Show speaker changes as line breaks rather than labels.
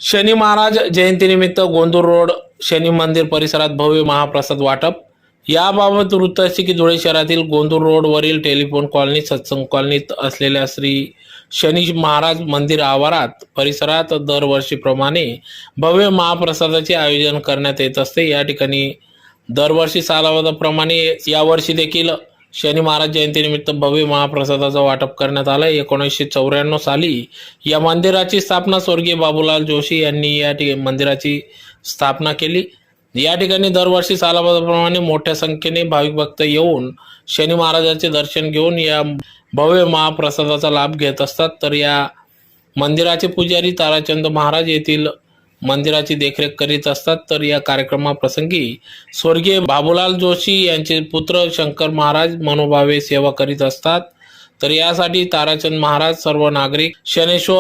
शनी महाराज जयंतीनिमित्त गोंदूर रोड शनी मंदिर परिसरात भव्य महाप्रसाद वाटप। याबाबत वृत्त असे की धुळे शहरातील गोंदूर रोडवरील टेलिफोन कॉलनी सत्संग कॉलनीत असलेल्या श्री शनी महाराज मंदिर आवारात परिसरात दरवर्षीप्रमाणे भव्य महाप्रसादाचे आयोजन करण्यात येत असते। या ठिकाणी दरवर्षी सालावधाप्रमाणे यावर्षी देखील शनी महाराज जयंतीनिमित्त भव्य महाप्रसादाचं वाटप करण्यात आलं। 1994 साली या मंदिराची स्थापना स्वर्गीय बाबूलाल जोशी यांनी या मंदिराची स्थापना केली। या ठिकाणी दरवर्षी सालाबादाप्रमाणे मोठ्या संख्येने भाविक भक्त येऊन शनी महाराजांचे दर्शन घेऊन या भव्य महाप्रसादाचा लाभ घेत असतात। तर या मंदिराचे पुजारी ताराचंद महाराज येथील मंदिराची देखरेख करीत असतात। तर या कार्यक्रमाप्रसंगी स्वर्गीय बाबूलाल जोशी यांचे पुत्र शंकर महाराज मनोभावे सेवा करीत असतात। तर यासाठी ताराचंद महाराज सर्व नागरिक शनेश्वर